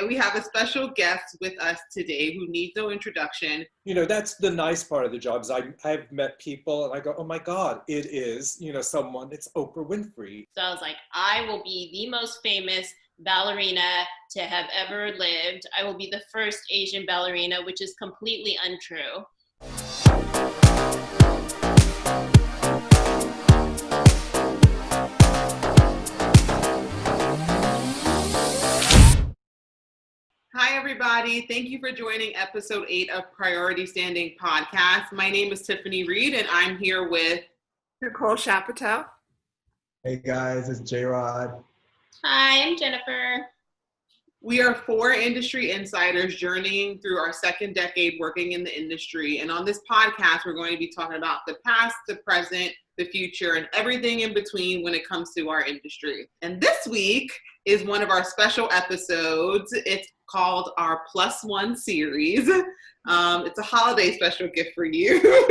We have a special guest with us today who needs no introduction. You know, that's the nice part of the job is I've met people and I go, oh my God, it is, someone, it's Oprah Winfrey. So I was like, I will be the most famous ballerina to have ever lived. I will be the first Asian ballerina, which is completely untrue. Hi, everybody. Thank you for joining episode 8 of Priority Standing Podcast. My name is Tiffany Reed, and I'm here with Nicole Chapatel. Hey guys, it's J-Rod. Hi, I'm Jennifer. We are 4 industry insiders journeying through our second decade working in the industry. And on this podcast, we're going to be talking about the past, the present, the future, and everything in between when it comes to our industry. And this week is one of our special episodes. It's called our Plus One series. It's a holiday special gift for you.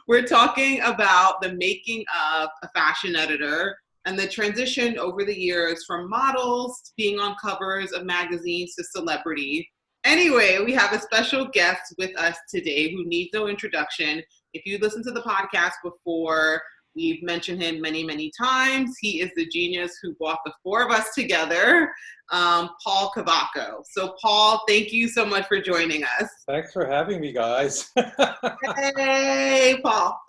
We're talking about the making of a fashion editor and the transition over the years from models to being on covers of magazines to celebrity. Anyway, we have a special guest with us today who needs no introduction. If you listened to the podcast before, we've mentioned him many, many times. He is the genius who brought the 4 of us together, Paul Cavaco. So Paul, thank you so much for joining us. Thanks for having me, guys. Hey, Paul.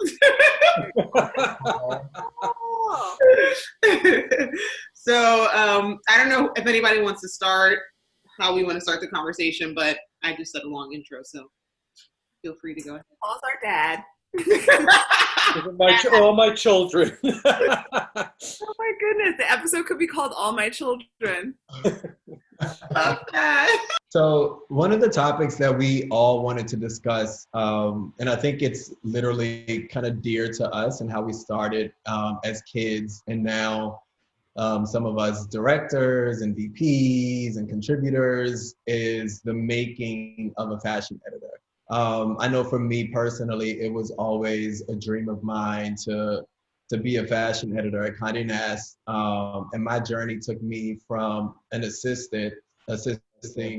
So I don't know if anybody wants to start, how we want to start the conversation, but I just said a long intro, so feel free to go ahead. Paul's our dad. All my children. Oh my goodness, the episode could be called All My Children. Okay. So one of the topics that we all wanted to discuss, and I think it's literally kind of dear to us and how we started as kids, and now some of us directors and VPs and contributors, is the making of a fashion editor. I know for me personally, it was always a dream of mine to be a fashion editor at Condé Nast, and my journey took me from an assisting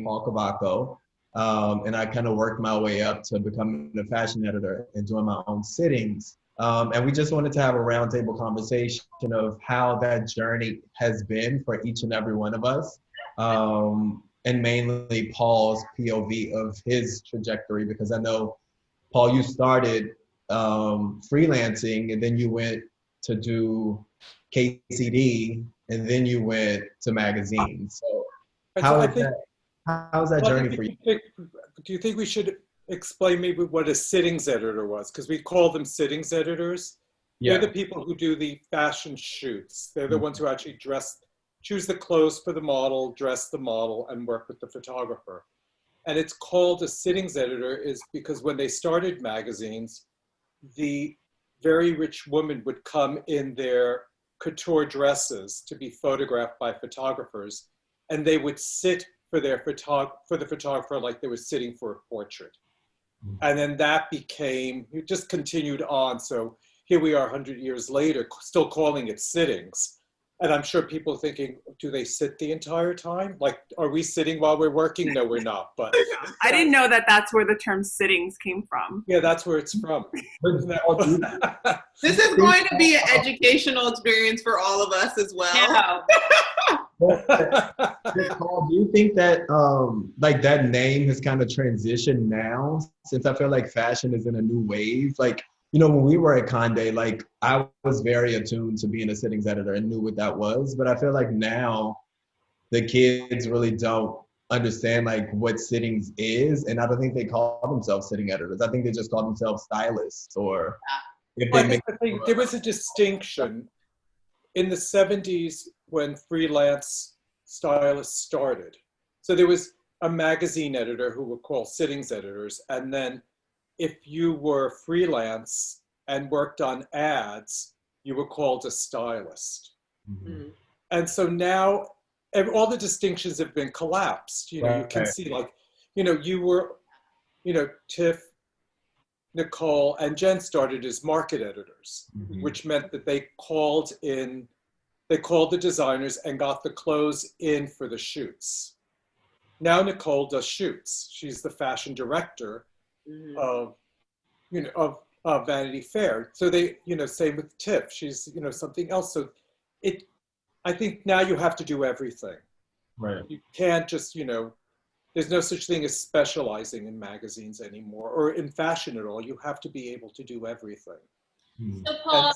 Paul Cavaco, and I kind of worked my way up to becoming a fashion editor and doing my own sittings. And we just wanted to have a roundtable conversation of how that journey has been for each and every one of us. And mainly Paul's POV of his trajectory, because I know, Paul, you started freelancing and then you went to do KCD and then you went to magazines. So how's that journey for you? Do you think we should explain maybe what a sittings editor was? Because we call them sittings editors. Yeah. They're the people who do the fashion shoots. They're the ones who actually choose the clothes for the model, dress the model, and work with the photographer. And it's called a sittings editor is because when they started magazines, the very rich women would come in their couture dresses to be photographed by photographers, and they would sit for the photographer like they were sitting for a portrait. And then that it just continued on. So here we are 100 years later, still calling it sittings. And I'm sure people are thinking, do they sit the entire time? Like, are we sitting while we're working? No, we're not. But I didn't know that that's where the term sittings came from. Yeah, that's where it's from. This is going to be an educational experience for all of us as well. Paul, do you think that like that name has kind of transitioned now, since I feel like fashion is in a new wave? Like, when we were at Condé, like I was very attuned to being a sittings editor and knew what that was. But I feel like now the kids really don't understand like what sittings is. And I don't think they call themselves sitting editors. I think they just call themselves stylists, or if they I think there was a distinction in the 70s when freelance stylists started. So there was a magazine editor who were called sittings editors. And then if you were freelance and worked on ads, you were called a stylist. Mm-hmm. And so now all the distinctions have been collapsed. You can see like, you were, Tiff, Nicole, and Jen started as market editors, which meant that they called the designers and got the clothes in for the shoots. now Nicole does shoots. She's the fashion director of, of Vanity Fair. So they, same with Tiff, she's, something else. So I think now you have to do everything. Right. You can't just, there's no such thing as specializing in magazines anymore or in fashion at all. You have to be able to do everything. So Paul,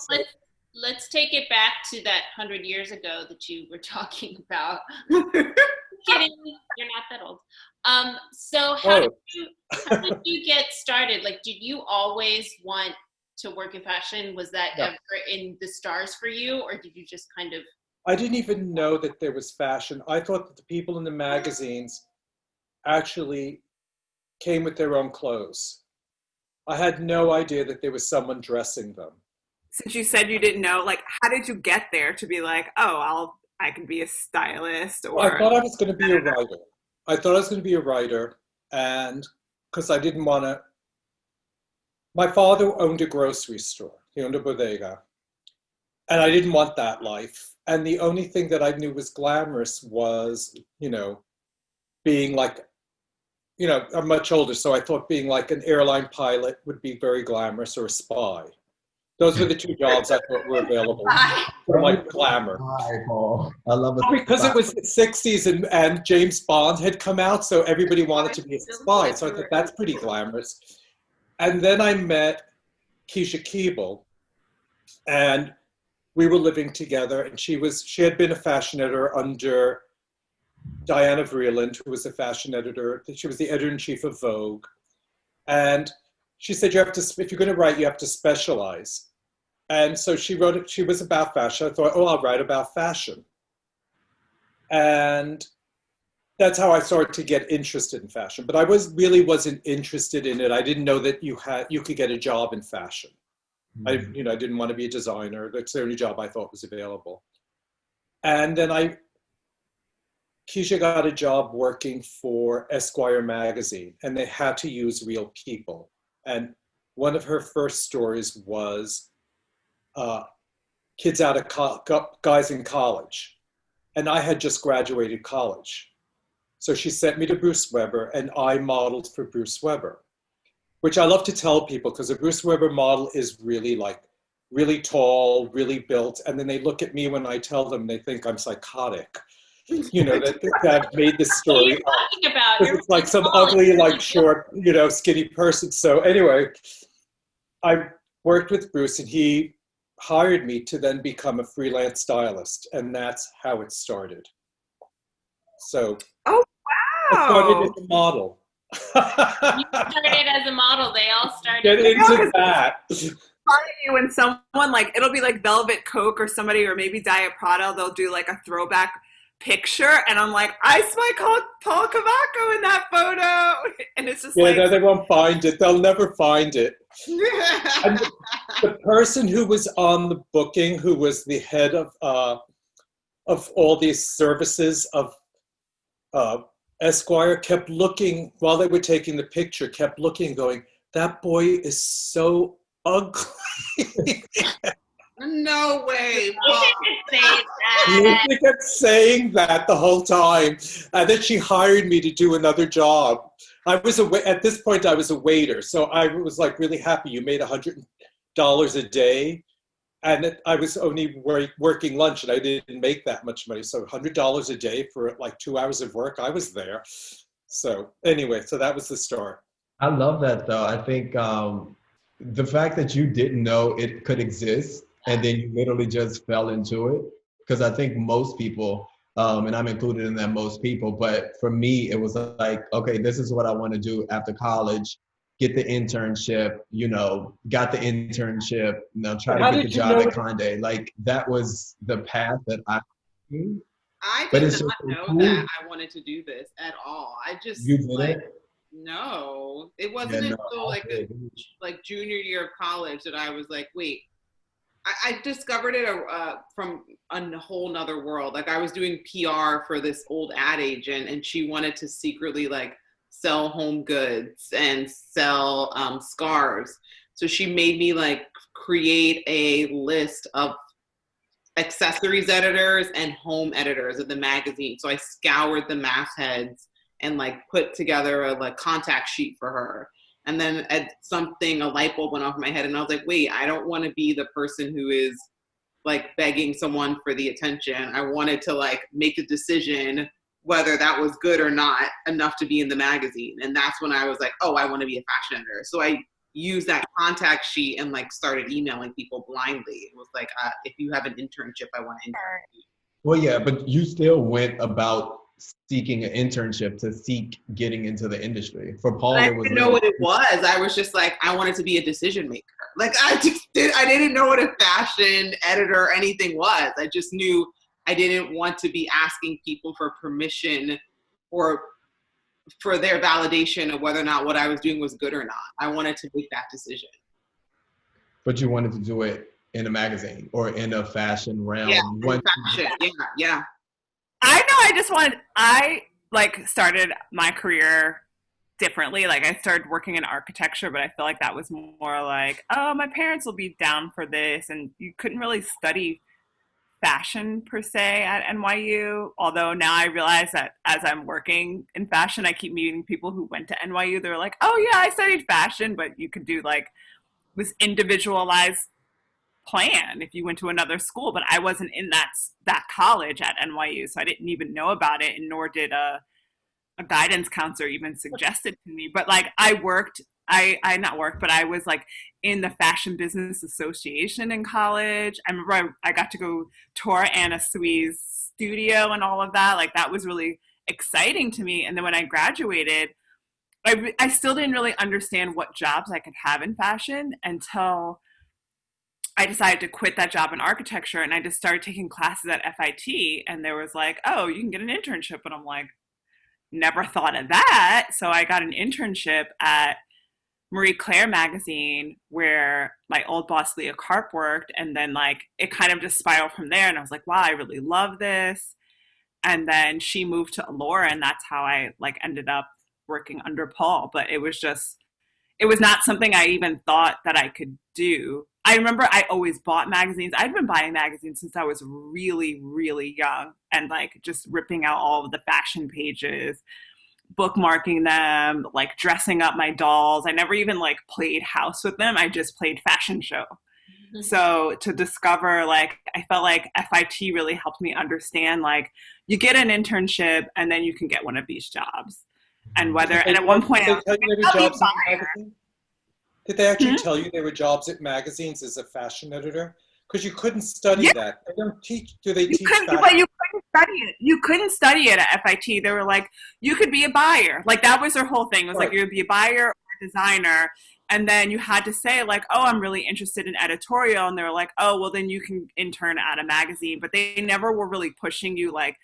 let's take it back to that 100 years ago that you were talking about. Kidding, you're not that old. So how did you get started? Like, did you always want to work in fashion? Was that ever in the stars for you, or did you just kind of? I didn't even know that there was fashion. I thought that the people in the magazines actually came with their own clothes. I had no idea that there was someone dressing them. Since you said you didn't know, like, how did you get there to be like, oh, I can be a stylist? Or I thought I was going to be a writer. And because I didn't want to. My father owned a grocery store. He owned a bodega. And I didn't want that life. And the only thing that I knew was glamorous was, being like, I'm much older, so I thought being like an airline pilot would be very glamorous, or a spy. Those were the two jobs I thought were available for like glamour. Hi, Paul. I love it. Because it was the 60s and James Bond had come out, so everybody wanted to be a spy. So I thought that's pretty glamorous. And then I met Keisha Keeble, and we were living together, and she had been a fashion editor under Diana Vreeland, who was a fashion editor. She was the editor-in-chief of Vogue. And she said, if you're going to write, you have to specialize. And so she wrote it, she was about fashion. I thought, I'll write about fashion. And that's how I started to get interested in fashion. But I really wasn't interested in it. I didn't know that you could get a job in fashion. I didn't want to be a designer. That's the only job I thought was available. And then Keisha got a job working for Esquire magazine, and they had to use real people. And one of her first stories was kids guys in college. And I had just graduated college. So she sent me to Bruce Weber, and I modeled for Bruce Weber, which I love to tell people, because a Bruce Weber model is really tall, really built. And then they look at me when I tell them, they think I'm psychotic. That made this story up. It's like some ugly, short, skinny person. So anyway, I worked with Bruce, and he hired me to then become a freelance stylist, and that's how it started. So wow. I started as a model. You started as a model. They all started. Get into that. When someone it'll be like Velvet Coke or somebody, or maybe Diet Prada, they'll do like a throwback picture, and I'm like, I saw Paul Cavaco in that photo, and it's just no, they won't find it. They'll never find it. And the person who was on the booking, who was the head of all these services of Esquire, kept looking while they were taking the picture. Kept looking, going, "That boy is so ugly." No way. She kept saying that the whole time. And then she hired me to do another job. At this point, I was a waiter. So I was really happy. You made $100 a day. And I was only working lunch, and I didn't make that much money. So $100 a day for 2 hours of work, I was there. So anyway, so that was the start. I love that, though. I think the fact that you didn't know it could exist, and then you literally just fell into it. Because I think most people, and I'm included in that most people, but for me, it was like, okay, this is what I want to do after college. Get the internship, got the internship, try to get the job at Conde. That was the path that I took. I did not know that I wanted to do this at all. I just, no, it wasn't until junior year of college that I was like, wait, I discovered it from a whole nother world. I was doing PR for this old ad agent, and she wanted to secretly sell home goods and sell scarves. So she made me create a list of accessories editors and home editors of the magazine. So I scoured the mastheads and like put together a like contact sheet for her. And then at something, a light bulb went off in my head, and I was like, wait, I don't want to be the person who is like begging someone for the attention. I wanted to like make a decision whether that was good or not enough to be in the magazine. And that's when I was like, oh, I want to be a fashion editor. So I used that contact sheet and like started emailing people blindly. It was like, if you have an internship, I want to intern. Well, yeah, but you still went about seeking an internship to seek getting into the industry. For Paul, I didn't know what it was. I was just like, I wanted to be a decision maker. Like I didn't know what a fashion editor or anything was. I just knew I didn't want to be asking people for permission or for their validation of whether or not what I was doing was good or not. I wanted to make that decision. But you wanted to do it in a magazine or in a fashion realm. Yeah, fashion. Yeah. I know. I like started my career differently. Like I started working in architecture, but I feel like that was more like, oh, my parents will be down for this. And you couldn't really study fashion per se at NYU. Although now I realize that as I'm working in fashion, I keep meeting people who went to NYU. They're like, oh yeah, I studied fashion, but you could do like this individualized plan if you went to another school. But I wasn't in that college at NYU, so I didn't even know about it, and nor did a guidance counselor even suggest it to me. But like I was like in the Fashion Business Association in college. I remember I got to go tour Anna Sui's studio and all of that. Like that was really exciting to me. And then when I graduated, I still didn't really understand what jobs I could have in fashion until I decided to quit that job in architecture, and I just started taking classes at FIT, and there was like, oh, you can get an internship. And I'm like, never thought of that. So I got an internship at Marie Claire magazine, where my old boss Leah Karp worked, and then like it kind of just spiraled from there, and I was like, wow, I really love this. And then she moved to Allure, and that's how I like ended up working under Paul. But it was not something I even thought that I could do. I remember I always bought magazines. I'd been buying magazines since I was really, really young, and like just ripping out all of the fashion pages, bookmarking them, like dressing up my dolls. I never even like played house with them. I just played fashion show. Mm-hmm. So to discover, like, I felt like FIT really helped me understand, like, you get an internship and then you can get one of these jobs. And at one point, did they actually tell you there were jobs at magazines as a fashion editor? Because you couldn't study that. They don't teach. Do they teach fashion? But you couldn't study it. You couldn't study it at FIT. They were like, you could be a buyer. Like that was their whole thing. It was like you would be a buyer or a designer, and then you had to say like, oh, I'm really interested in editorial, and they were like, oh, well then you can intern at a magazine. But they never were really pushing you like,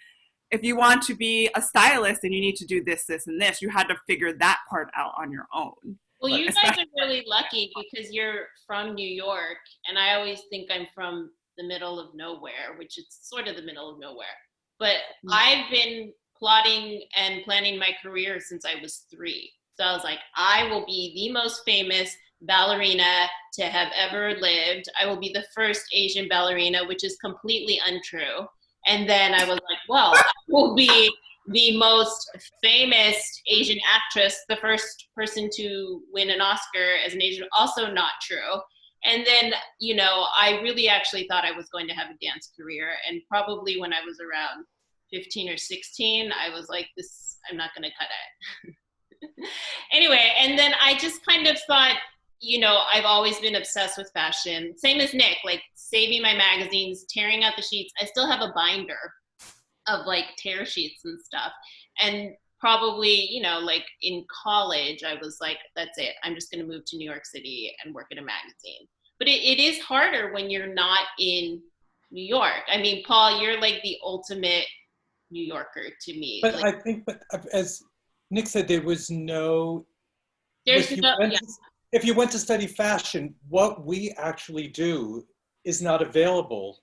if you want to be a stylist, then you need to do this, this, and this. You had to figure that part out on your own. Well, you guys are really lucky because you're from New York, and I always think I'm from the middle of nowhere, which is sort of the middle of nowhere. But I've been plotting and planning my career since I was 3. So I was like, I will be the most famous ballerina to have ever lived. I will be the first Asian ballerina, which is completely untrue. And then I was like, well, I will be the most famous Asian actress, the first person to win an Oscar as an Asian, also not true. And then, I really actually thought I was going to have a dance career. And probably when I was around 15 or 16, I was like, I'm not going to cut it. Anyway, and then I just kind of thought, I've always been obsessed with fashion. Same as Nick, like saving my magazines, tearing out the sheets. I still have a binder of like tear sheets and stuff. And probably, like in college, I was like, that's it. I'm just going to move to New York City and work in a magazine. But it is harder when you're not in New York. I mean, Paul, you're like the ultimate New Yorker to me. But like, I think, as Nick said, there was no... If you went to study fashion, what we actually do is not available.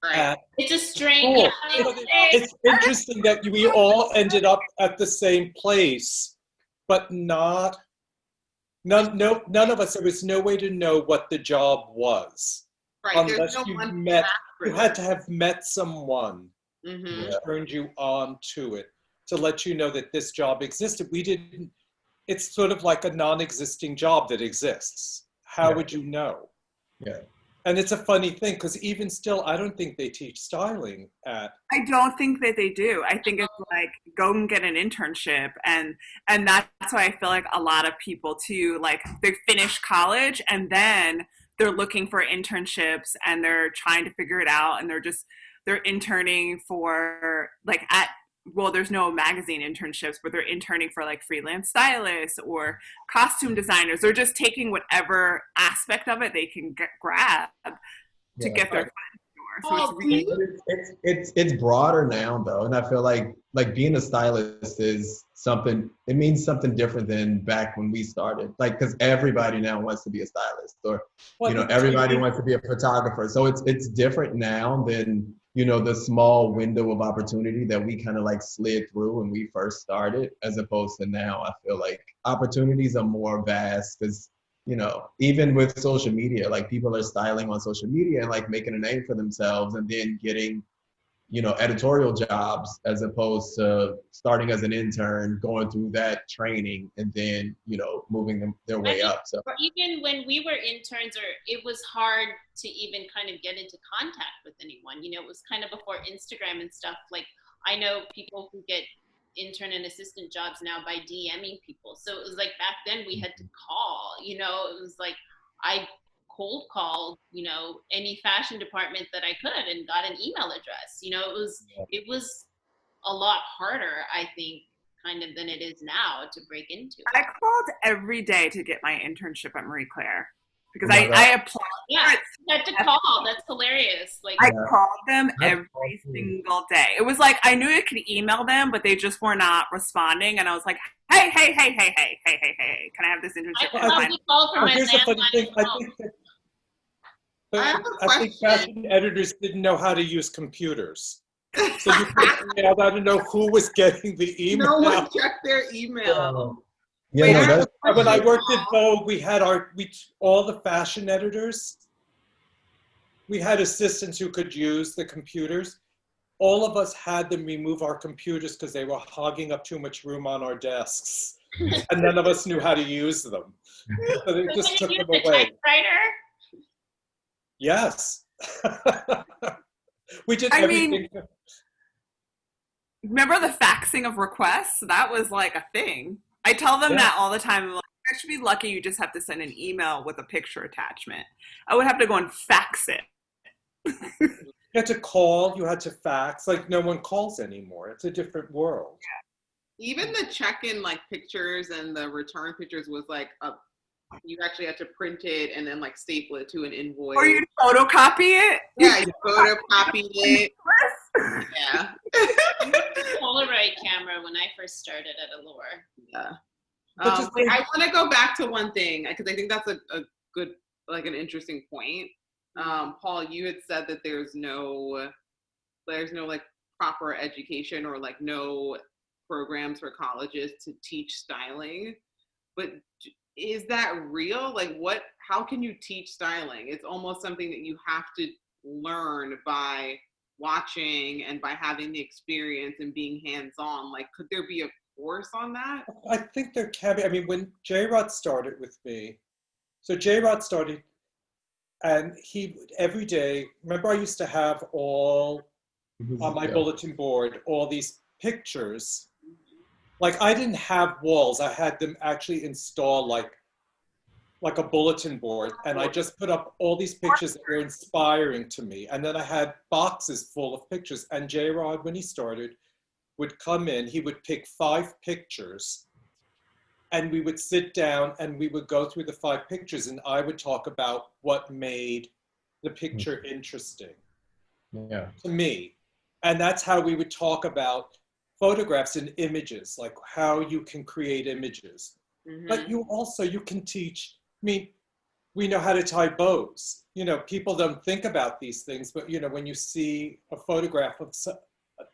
Right. It's a strange... It's interesting that we all ended up at the same place, but none of us, there was no way to know what the job was. Right. Unless you had to have met someone who turned you on to it. to let you know that this job existed. We didn't, it's sort of like a non-existing job that exists. How would you know? Yeah. And it's a funny thing because even still, I don't think they teach styling at. I don't think that they do. I think it's like go and get an internship, and that's why I feel like a lot of people too, like they finish college and then they're looking for internships and they're trying to figure it out, and they're interning for like there's no magazine internships, but they're interning for like freelance stylists or costume designers. They're just taking whatever aspect of it they can grab to get their foot in the door. So it's broader now though, and I feel like being a stylist is something. It means something different than back when we started. Like, because everybody now wants to be a stylist, or everybody wants to be a photographer. So it's different now than the small window of opportunity that we kind of like slid through when we first started, as opposed to now. I feel like opportunities are more vast because, even with social media, like people are styling on social media and like making a name for themselves and then getting, editorial jobs, as opposed to starting as an intern, going through that training and then, moving their way up. So even when we were interns, it was hard to even kind of get into contact with anyone. It was kind of before Instagram and stuff. Like, I know people who get intern and assistant jobs now by DMing people. So it was like back then we had to call, it was like I cold called, any fashion department that I could and got an email address. It was a lot harder, I think, kind of than it is now to break into it. I called every day to get my internship at Marie Claire because I applied. Yeah, you had to call. That's hilarious. Like, I called them every single day. It was like I knew I could email them, but they just were not responding. And I was like, hey, can I have this internship? I probably called for my Here's the funny thing. I think fashion editors didn't know how to use computers. So you emailed, I don't know who was getting the email. No one checked their email. When I worked at Vogue, we had all the fashion editors. We had assistants who could use the computers. All of us had them remove our computers because they were hogging up too much room on our desks. And none of us knew how to use them. So they just took them away. Typewriter? Yes. We did everything. Remember the faxing of requests? That was like a thing. I tell them that all the time. I'm like, I should be lucky you just have to send an email with a picture attachment. I would have to go and fax it. You had to call, you had to fax. Like, no one calls anymore. It's a different world. Even the check-in like pictures and the return pictures was like you actually had to print it and then like staple it to an invoice. Or you'd photocopy it. Yeah, you photocopied it. Yeah. Polaroid camera when I first started at Allure. Yeah. I want to go back to one thing because I think that's a good, like an interesting point. Paul, you had said that there's no like proper education or like no programs for colleges to teach styling, but is that real? Like how can you teach styling? It's almost something that you have to learn by watching and by having the experience and being hands-on. Like, could there be a course on that? I think there can be. I mean, when J-Rod started with me, so J-Rod started and he every day, remember I used to have all on my bulletin board, all these pictures. Like, I didn't have walls. I had them actually install like a bulletin board. And I just put up all these pictures that were inspiring to me. And then I had boxes full of pictures. And J-Rod, when he started, would come in, he would pick 5 pictures. And we would sit down and we would go through the 5 pictures. And I would talk about what made the picture interesting to me. And that's how we would talk about photographs and images, like how you can create images. But you can teach, I mean, we know how to tie bows. People don't think about these things, but when you see a photograph of,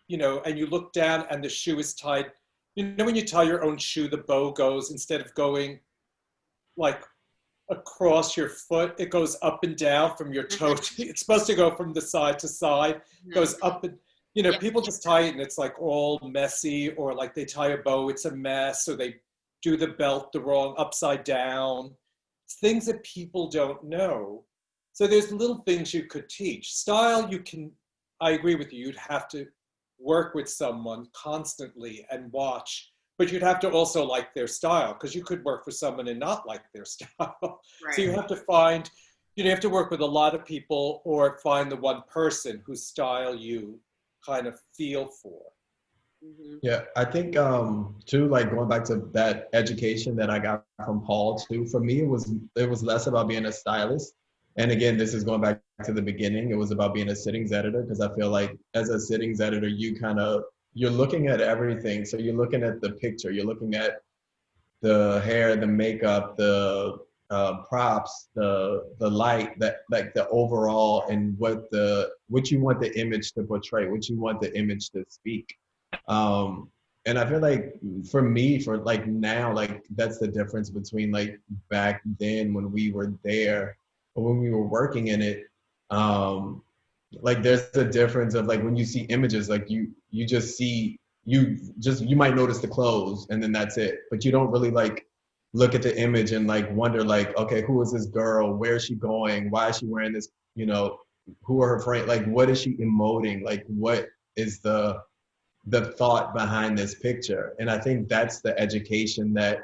and you look down and the shoe is tied, when you tie your own shoe, the bow goes, instead of going like across your foot, it goes up and down from your toe. It's supposed to go from the side to side, goes up and, you know, people just tie it and it's like all messy, or like they tie a bow, it's a mess, or they do the belt the wrong upside down. It's things that people don't know. So there's little things you could teach. Style, I agree with you, you'd have to work with someone constantly and watch, but you'd have to also like their style, because you could work for someone and not like their style. Right. So you have to find, you have to work with a lot of people or find the one person whose style you kind of feel for. Mm-hmm. Yeah, I think too, like going back to that education that I got from Paul too, for me it was less about being a stylist. And again, this is going back to the beginning. It was about being a sittings editor, because I feel like as a sittings editor, you're looking at everything. So you're looking at the picture, you're looking at the hair, the makeup, the props, the light, that like the overall, and what you want the image to portray, what you want the image to speak. And I feel like for me, for like now, like that's the difference between like back then when we were there, or when we were working in it. Like there's a difference of like when you see images, like you might notice the clothes and then that's it, but you don't really like look at the image and like wonder like, okay, who is this girl? Where is she going? Why is she wearing this? You know, who are her friends? Like, what is she emoting? Like, what is the thought behind this picture? And I think that's the education that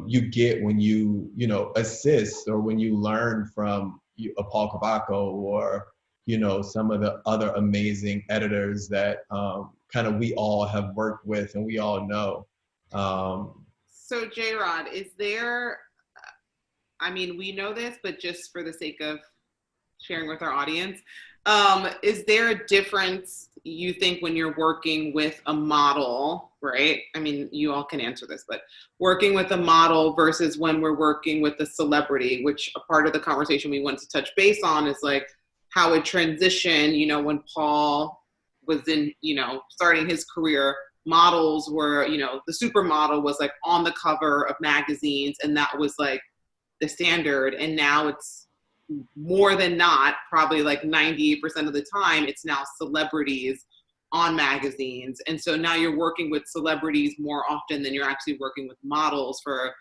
you get when you assist, or when you learn from a Paul Cavaco, or some of the other amazing editors that kind of we all have worked with and we all know. So J-Rod, is there, I mean, we know this, but just for the sake of sharing with our audience, is there a difference you think when you're working with a model, right? I mean, you all can answer this, but working with a model versus when we're working with a celebrity, which a part of the conversation we want to touch base on is like how it transitioned, when Paul was in, starting his career, models were, the supermodel was like on the cover of magazines, and that was like the standard. And now it's more than not, probably like 98% of the time, it's now celebrities on magazines. And so now you're working with celebrities more often than you're actually working with models for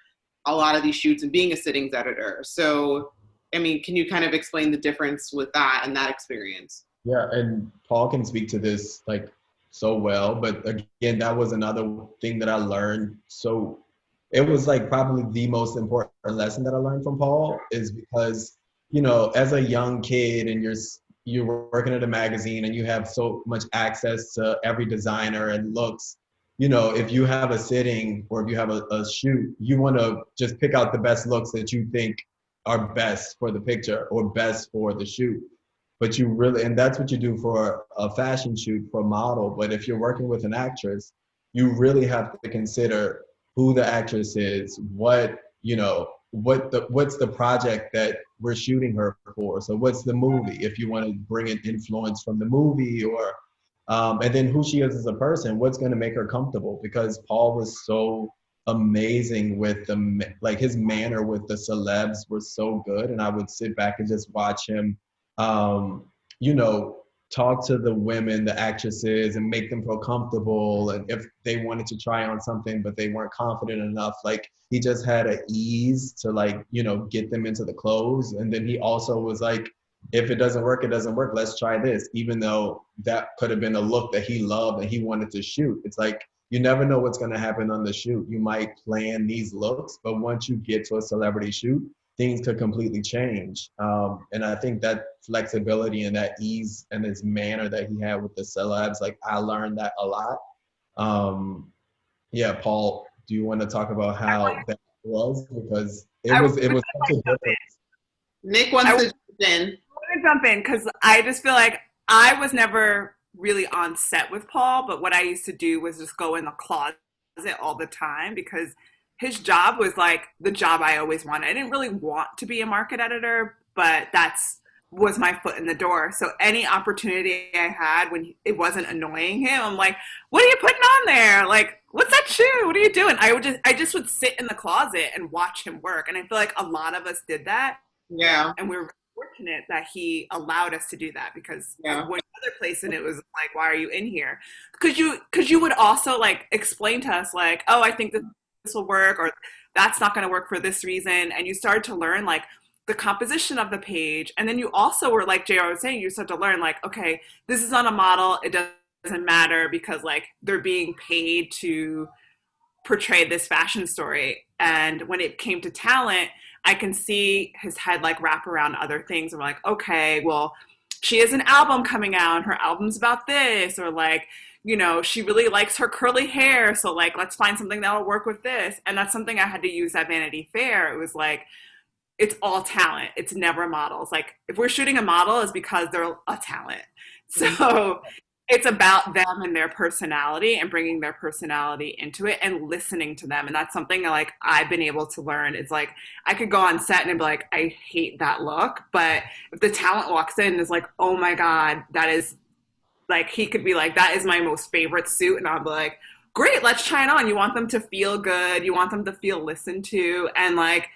a lot of these shoots and being a sittings editor. So, I mean, can you kind of explain the difference with that and that experience? Yeah, and Paul can speak to this like so well, but again, that was another thing that I learned. So it was like probably the most important lesson that I learned from Paul, is because, as a young kid and you're working at a magazine and you have so much access to every designer and looks, if you have a sitting or if you have a shoot, you want to just pick out the best looks that you think are best for the picture or best for the shoot. But and that's what you do for a fashion shoot, for a model. But if you're working with an actress, you really have to consider who the actress is, what's the project that we're shooting her for. So what's the movie, if you want to bring an influence from the movie, or and then who she is as a person, what's going to make her comfortable. Because Paul was so amazing with his manner with the celebs was so good, and I would sit back and just watch him talk to the women, the actresses, and make them feel comfortable. And if they wanted to try on something but they weren't confident enough, like he just had an ease to get them into the clothes. And then he also was like, if it doesn't work, it doesn't work, let's try this, even though that could have been a look that he loved and he wanted to shoot. It's like, you never know what's going to happen on the shoot. You might plan these looks, but once you get to a celebrity shoot, things could completely change. And I think that flexibility and that ease and his manner that he had with the celebs, like I learned that a lot. Paul, do you want to talk about how that was? Because it was such a difference. Nick wants to jump in. I want to jump in because I just feel like I was never really on set with Paul, but what I used to do was just go in the closet all the time, because his job was like the job I always wanted. I didn't really want to be a market editor, but was my foot in the door. So any opportunity I had when it wasn't annoying him, I'm like, what are you putting on there? Like, what's that shoe? What are you doing? I just would sit in the closet and watch him work. And I feel like a lot of us did that. Yeah. And we're fortunate that he allowed us to do that, because Yeah. one other place and it was like, why are you in here? Because you would also like explain to us like, oh, I think that this will work, or that's not going to work for this reason. And you started to learn like the composition of the page. And then you also were like JR was saying, you start to learn like, okay, this is not a model. It doesn't matter because like they're being paid to portray this fashion story. And when it came to talent, I can see his head like wrap around other things. I'm like, okay, well, she has an album coming out and her album's about this, or like, you know, she really likes her curly hair, so like let's find something that'll work with this. And that's something I had to use at Vanity Fair. It was like, it's all talent, it's never models. Like if we're shooting a model, it's because they're a talent. So it's about them and their personality and bringing their personality into it and listening to them. And that's something like I've been able to learn. It's like I could go on set and be like, I hate that look. But if the talent walks in and is like, oh my God, that is like, he could be like, that is my most favorite suit. And I'll be like, great, let's try it on. You want them to feel good. You want them to feel listened to. And like,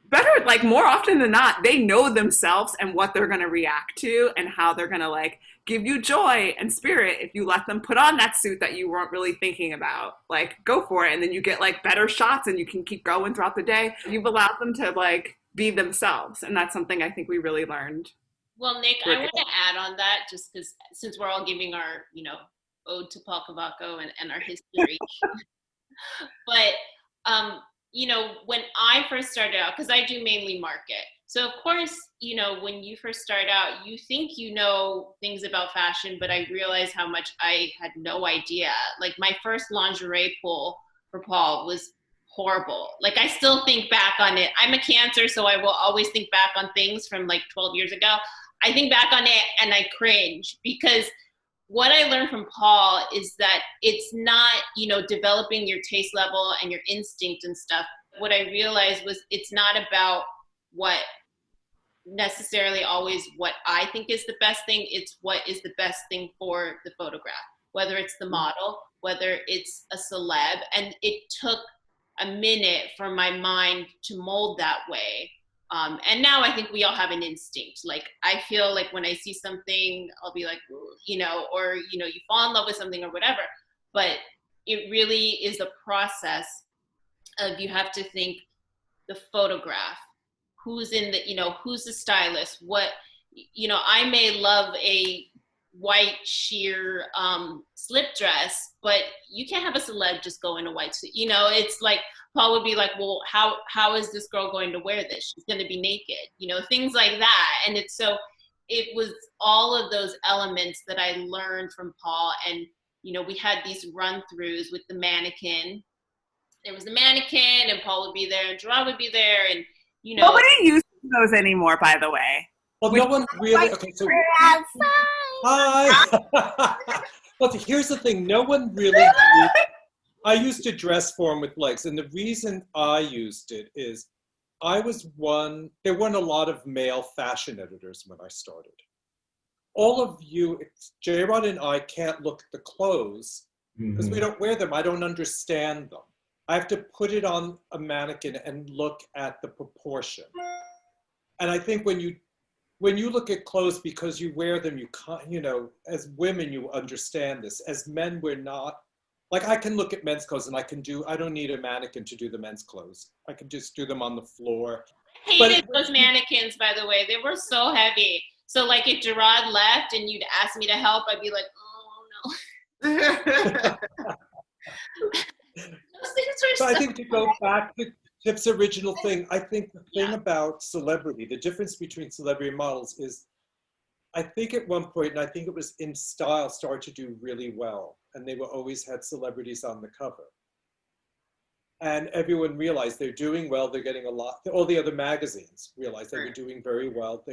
better, like more often than not, they know themselves and what they're going to react to and how they're going to like give you joy and spirit if you let them put on that suit that you weren't really thinking about. Like go for it, and then you get like better shots and you can keep going throughout the day. You've allowed them to like be themselves, and that's something I think we really learned. Well, Nick, I want to add on that just because since we're all giving our, you know, ode to Paul Cavaco and our history. But you know, when I first started out, because I do mainly market. So of course, you know, when you first start out, you think you know things about fashion, but I realized how much I had no idea. Like my first lingerie pull for Paul was horrible. Like I still think back on it. I'm a Cancer, so I will always think back on things from like 12 years ago. I think back on it and I cringe, because what I learned from Paul is that it's not, you know, developing your taste level and your instinct and stuff. What I realized was it's not about what necessarily always what I think is the best thing. It's what is the best thing for the photograph, whether it's the model, whether it's a celeb. And it took a minute for my mind to mold that way. And now I think we all have an instinct. Like, I feel like when I see something, I'll be like, you know, or, you know, you fall in love with something or whatever. But it really is a process of, you have to think the photograph, who's in the, you know, who's the stylist, what, you know, I may love a white sheer slip dress, but you can't have a celeb just go in a white suit. You know, it's like, Paul would be like, well, how is this girl going to wear this? She's going to be naked, you know, things like that. And it's so, it was all of those elements that I learned from Paul. And, you know, we had these run-throughs with the mannequin. There was the mannequin and Paul would be there and Gerard would be there. And, you know. Nobody uses those anymore, by the way. Well, no one really, okay, so. Hi. Well, here's the thing, no one really, I used to dress form with legs, and the reason I used it is there weren't a lot of male fashion editors when I started. All of you, J-Rod and I can't look at the clothes because we don't wear them. I don't understand them. I have to put it on a mannequin and look at the proportion. And I think when you look at clothes because you wear them, you can't, you know, as women, you understand this. As men, we're not. Like I can look at men's clothes and I don't need a mannequin to do the men's clothes. I can just do them on the floor. I hated those mannequins, by the way. They were so heavy. So like if Gerard left and you'd ask me to help, I'd be like, oh no. Those things were so I think to go back to Tip's original thing, I think the thing about celebrity, the difference between celebrity and models is, I think at one point, and I think it was In Style, started to do really well. And they were always had celebrities on the cover. And everyone realized they're doing well, they're getting a lot, all the other magazines realized they were doing very well.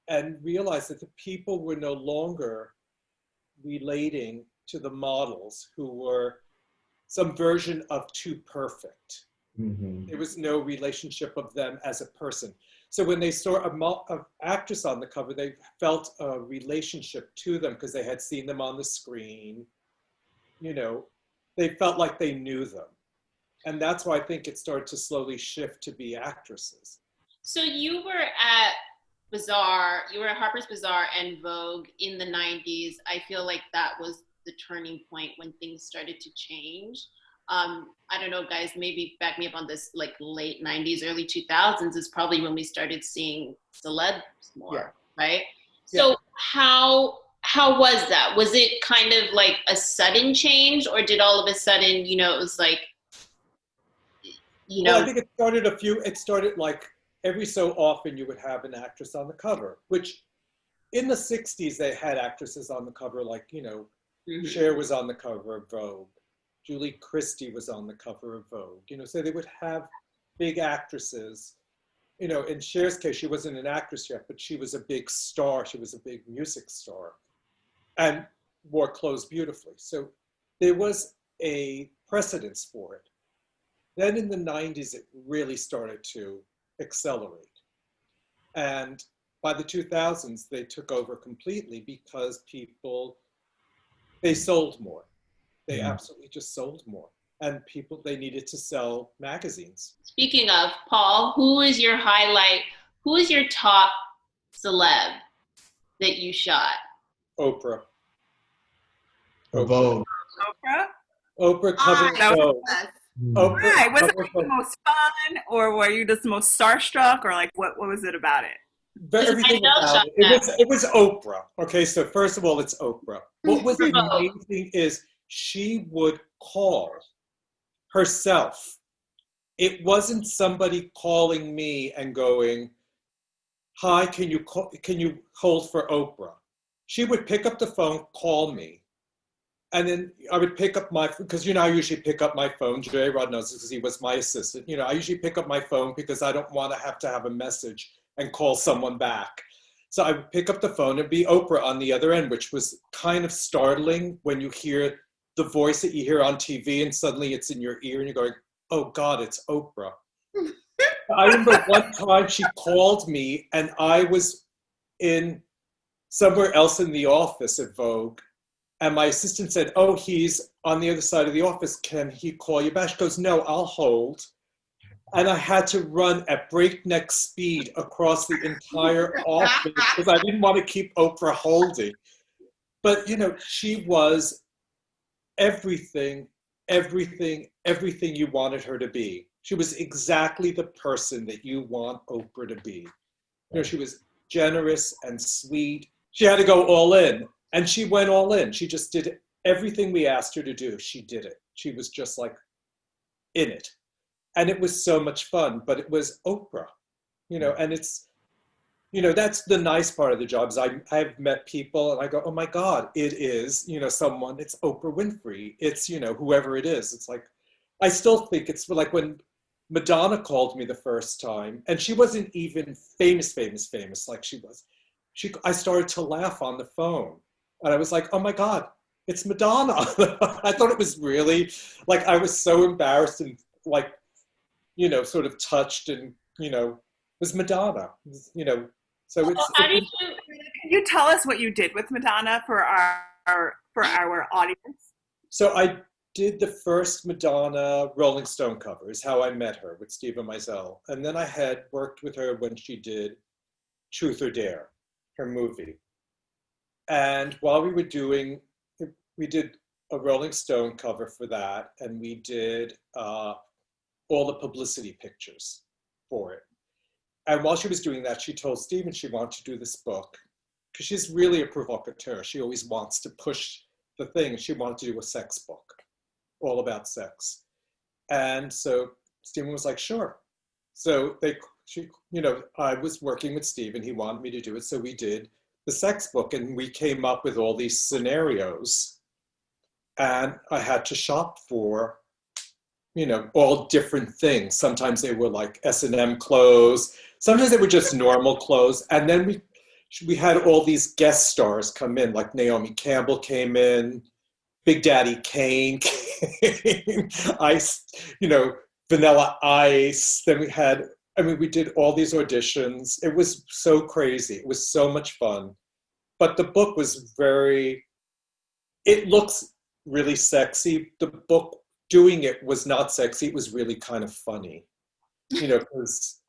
And realized that the people were no longer relating to the models who were some version of too perfect. There was no relationship of them as a person. So when they saw an actress on the cover, they felt a relationship to them because they had seen them on the screen. You know, they felt like they knew them. And that's why I think it started to slowly shift to be actresses. So you were at you were at Harper's Bazaar and Vogue in the 90s. I feel like that was the turning point when things started to change. I don't know, guys, maybe back me up on this, like late 90s, early 2000s is probably when we started seeing celebs more, right? So how was that? Was it kind of like a sudden change, or did all of a sudden, it was like, Well, I think it started like every so often you would have an actress on the cover, which in the 60s they had actresses on the cover, like, Cher was on the cover of Vogue. Julie Christie was on the cover of Vogue, so they would have big actresses. In Cher's case, she wasn't an actress yet, but she was a big star. She was a big music star and wore clothes beautifully. So there was a precedence for it. Then in the 90s, it really started to accelerate. And by the 2000s, they took over completely because they sold more. They absolutely just sold more. And they needed to sell magazines. Speaking of, Paul, who is your top celeb that you shot? Oprah. Vogue. Oprah covered Vogue. Right. Was it the most fun, or were you just the most starstruck, or like what was it about it? Everything about it. It was Oprah. Okay, so first of all, it's Oprah. What was amazing is she would call herself. It wasn't somebody calling me and going, "Hi, can you hold for Oprah?" She would pick up the phone, call me, and then I would pick up because I usually pick up my phone. J. Rod knows this because he was my assistant. I usually pick up my phone because I don't want to have a message and call someone back. So I would pick up the phone and be Oprah on the other end, which was kind of startling when you hear the voice that you hear on TV and suddenly it's in your ear and you're going, "Oh God, it's Oprah." I remember one time she called me and I was in somewhere else in the office at Vogue. And my assistant said, "Oh, he's on the other side of the office. Can he call you back?" She goes, "No, I'll hold." And I had to run at breakneck speed across the entire office because I didn't want to keep Oprah holding. But, she was everything you wanted her to be. She was exactly the person that you want Oprah to be. She was generous and sweet. She had to go all in. And she went all in. She just did everything we asked her to do. She did it. She was just like in it. And it was so much fun, but it was Oprah, and it's, that's the nice part of the job is I've met people and I go, "Oh my God, it is, someone, it's Oprah Winfrey. It's, whoever it is." It's like, I still think it's like when Madonna called me the first time and she wasn't even famous like she was. I started to laugh on the phone. And I was like, "Oh my God, it's Madonna." I thought it was really, like, I was so embarrassed and like, sort of touched and, it was Madonna, So it's. Can you tell us what you did with Madonna for our audience? So I did the first Madonna Rolling Stone cover is how I met her with Stephen Meisel. And then I had worked with her when she did Truth or Dare, her movie. And while we did a Rolling Stone cover for that, and we did all the publicity pictures for it. And while she was doing that, she told Stephen she wanted to do this book because she's really a provocateur. She always wants to push the thing. She wanted to do a sex book, all about sex. And so Stephen was like, "Sure." So I was working with Stephen. He wanted me to do it. So we did the sex book and we came up with all these scenarios and I had to shop for, all different things. Sometimes they were like S&M clothes. Sometimes they were just normal clothes. And then we had all these guest stars come in, like Naomi Campbell came in, Big Daddy Kane came, Ice, Vanilla Ice. Then we did all these auditions. It was so crazy. It was so much fun. But the book was it looks really sexy. The book, doing it was not sexy. It was really kind of funny, because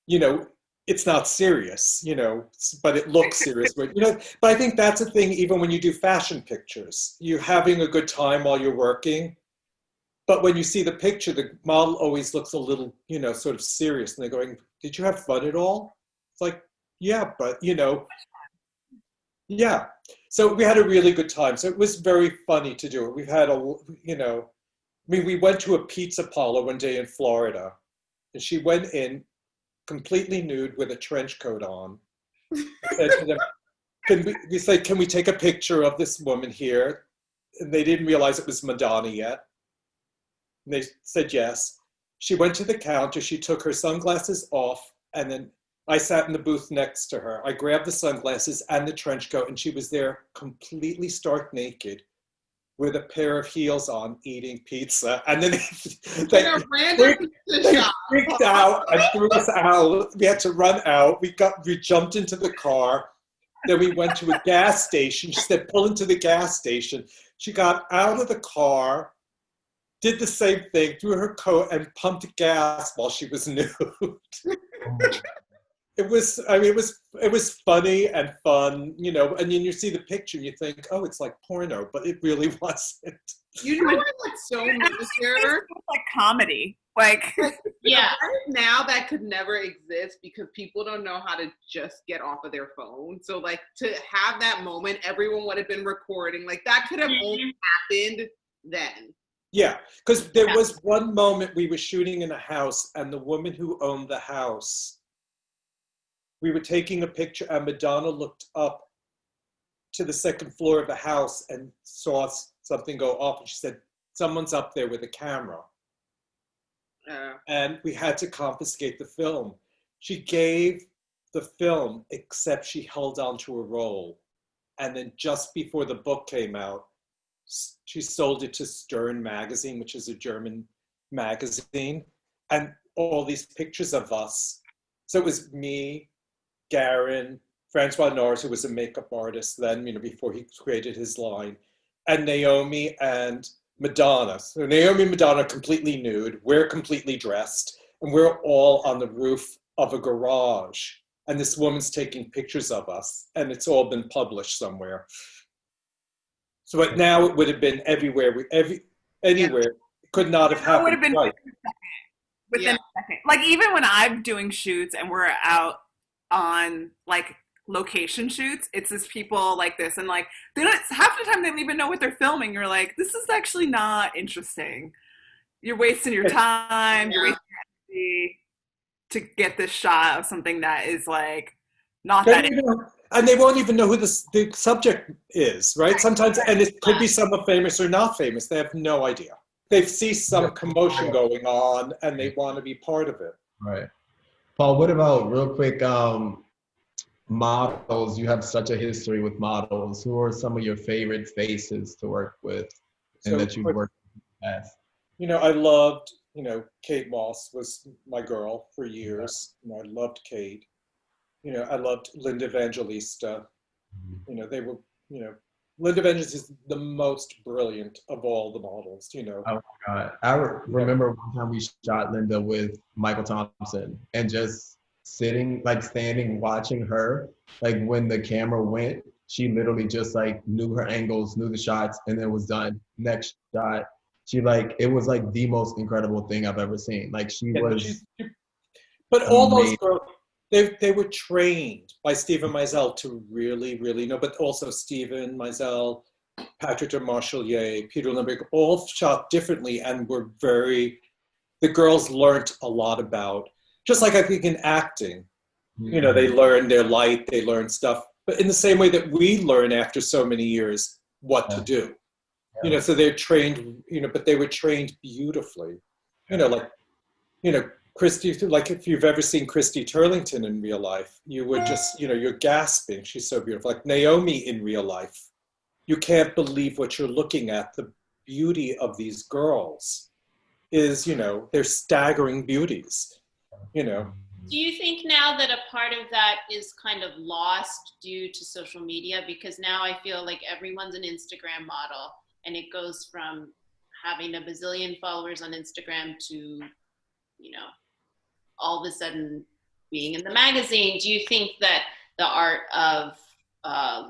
you know, it's not serious, you know, but it looks serious. But, you know, but I think that's a thing, even when you do fashion pictures, you're having a good time while you're working. But when you see the picture, the model always looks a little, you know, sort of serious. And they're going, did you have fun at all? It's like, yeah, but, you know, yeah. So we had a really good time. So it was very funny to do it. We've had a, you know, I mean, we went to a pizza parlor one day in Florida, and she went in completely nude with a trench coat on. We said to them, we said, can we take a picture of this woman here? And they didn't realize it was Madonna yet. And they said yes. She went to the counter, she took her sunglasses off, and then I sat in the booth next to her. I grabbed the sunglasses and the trench coat, and she was there completely stark naked with a pair of heels on eating pizza. And then they freaked out and threw us out. We had to run out. We jumped into the car. Then we went to a gas station. She said, pull into the gas station. She got out of the car, did the same thing, threw her coat and pumped gas while she was nude. It was, I mean, it was funny and fun, you know, and then you see the picture and you think, oh, it's like porno, but it really wasn't. You know what's so major? Like comedy. Like yeah. Now that could never exist because people don't know how to just get off of their phone. So like to have that moment, everyone would have been recording. Like that could have only happened then. Yeah, because there was one moment we were shooting in a house and the woman who owned the house, we were taking a picture and Madonna looked up to the second floor of the house and saw something go off. And she said, someone's up there with a camera. And we had to confiscate the film. She gave the film, except she held on to a roll. And then just before the book came out, she sold it to Stern magazine, which is a German magazine. And all these pictures of us. So it was me, Garen, Francois Norris, who was a makeup artist then, you know, before he created his line, and Naomi and Madonna. So Naomi and Madonna are completely nude, we're completely dressed, and we're all on the roof of a garage. And this woman's taking pictures of us, and it's all been published somewhere. So but now it would have been everywhere, anywhere. It could not have happened. It would have been within a second. Like even when I'm doing shoots and we're out on like location shoots, it's just people like this, and like they don't, half the time they don't even know what they're filming. You're like, this is actually not interesting. You're wasting your time. You're wasting your energy to get this shot of something that is like not that. And they won't even know who the subject is, right? Sometimes, and it could be someone famous or not famous. They have no idea. They see some commotion going on, and they want to be part of it. Right. Paul, what about real quick? Models, you have such a history with models. Who are some of your favorite faces to work with and that you've worked with in the past? You know, I loved, you know, Kate Moss was my girl for years. You know, I loved Kate. You know, I loved Linda Evangelista. You know, they were, you know, Linda Evangelista is the most brilliant of all the models, you know. Oh my God. I remember one time we shot Linda with Michael Thompson and just standing, watching her, like when the camera went, she literally just like knew her angles, knew the shots, and then was done. Next shot, she like, it was like the most incredible thing I've ever seen. Like she was. But all those girls, they were trained by Stephen Meisel to really, really know, but also Stephen Meisel, Patrick de Marchelier, Peter Limburg, all shot differently and were the girls learned a lot about, just like I think in acting, you know, they learn their light, they learn stuff, but in the same way that we learn after so many years what to do. You know, so they're trained, you know, but they were trained beautifully. You know, like, you know, Christy, like if you've ever seen Christy Turlington in real life, you would just, you know, you're gasping. She's so beautiful. Like Naomi in real life, you can't believe what you're looking at. The beauty of these girls is, you know, they're staggering beauties, you know. Do you think now that a part of that is kind of lost due to social media? Because now I feel like everyone's an Instagram model, and it goes from having a bazillion followers on Instagram to, you know, all of a sudden being in the magazine. Do you think that the art of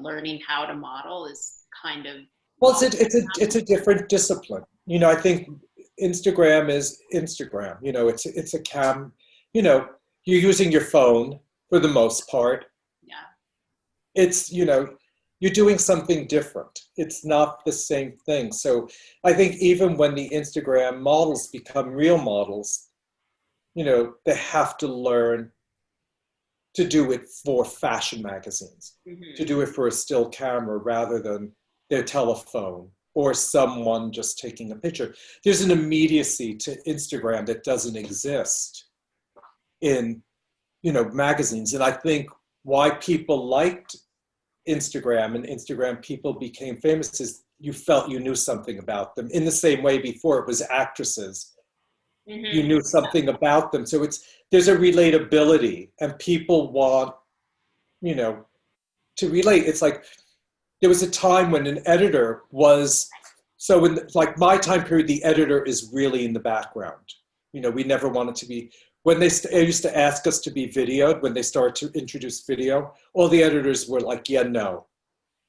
learning how to model is kind of well, it's a different discipline. You know, I think Instagram is Instagram. You know, it's a cam. You know, you're using your phone for the most part. Yeah. It's, you know, you're doing something different. It's not the same thing. So I think even when the Instagram models become real models, you know, they have to learn to do it for fashion magazines, to do it for a still camera rather than their telephone or someone just taking a picture. There's an immediacy to Instagram that doesn't exist in, you know, magazines. And I think why people liked Instagram and Instagram people became famous is you felt you knew something about them. In the same way before it was actresses, you knew something about them. So there's a relatability, and people want, you know, to relate. It's like there was a time when an editor was, so in like my time period, the editor is really in the background. You know, we never wanted to be, when they used to ask us to be videoed, when they started to introduce video, all the editors were like, yeah, no.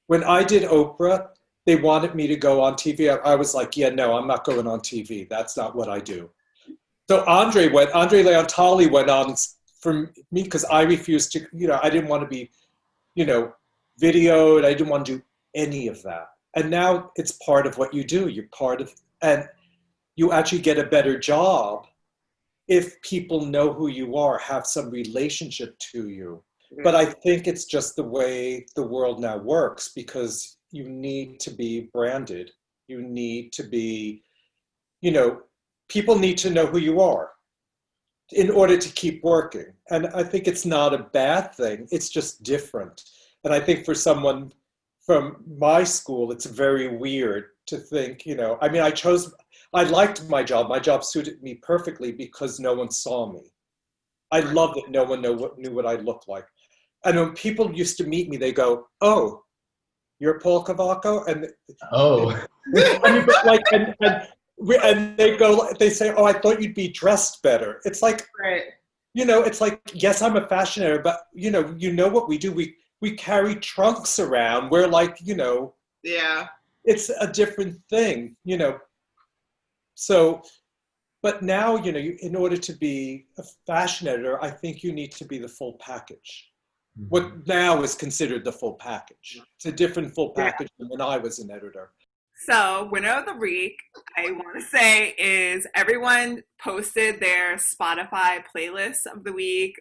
When I did Oprah, they wanted me to go on TV. I was like, yeah, no, I'm not going on TV. That's not what I do. So Andre Leontali went on for me because I refused to, you know, I didn't want to be, you know, videoed. I didn't want to do any of that. And now it's part of what you do. You're part of, and you actually get a better job if people know who you are, have some relationship to you. But I think it's just the way the world now works, because you need to be branded. You need to be, you know, people need to know who you are in order to keep working. And I think it's not a bad thing. It's just different. And I think for someone from my school, it's very weird to think, you know, I mean, I liked my job. My job suited me perfectly because no one saw me. I loved that no one knew what I looked like. And when people used to meet me, they go, "Oh, you're Paul Cavaco?" And Oh, I mean, but like, and they go, they say, "Oh, I thought you'd be dressed better." It's like, Right. you know, it's like, yes, I'm a fashion editor, but you know what we do? We carry trunks around. We're like, you know, Yeah. it's a different thing, you know. So, but now, you know, in order to be a fashion editor, I think you need to be the full package. What now is considered the full package. It's a different full package than when I was an editor. So, winner of the week, I want to say, is everyone posted their Spotify playlist of the week,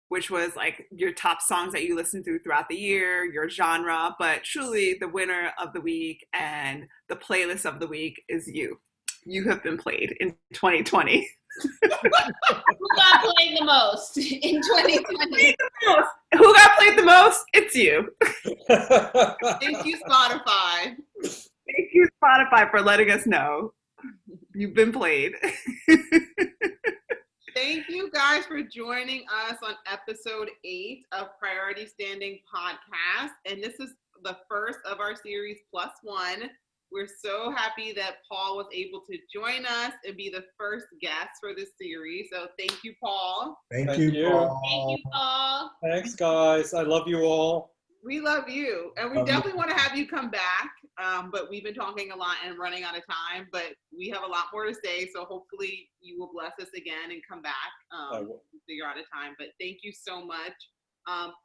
which was like your top songs that you listen to throughout the year, your genre. But truly, the winner of the week and the playlist of the week is you. You have been played in 2020. Who got played the most in 2020? Who got played the most? It's you. Thank you, Spotify. Thank you, Spotify, for letting us know you've been played. Thank you guys for joining us on episode 8 of Priority Standing Podcast. And this is the first of our series plus one. We're so happy that Paul was able to join us and be the first guest for this series. So thank you, Paul. thank you, Paul. Thank you, Paul. Thanks, guys. I love you all. We love you. And we definitely want to have you come back. But we've been talking a lot and running out of time. But we have a lot more to say. So hopefully you will bless us again and come back. Figure out a time. But thank you so much.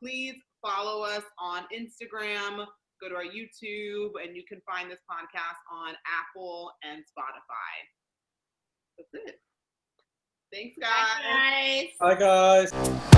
Please follow us on Instagram. Go to our YouTube, and you can find this podcast on Apple and Spotify. That's it. Thanks, guys. Bye, guys. Bye, guys.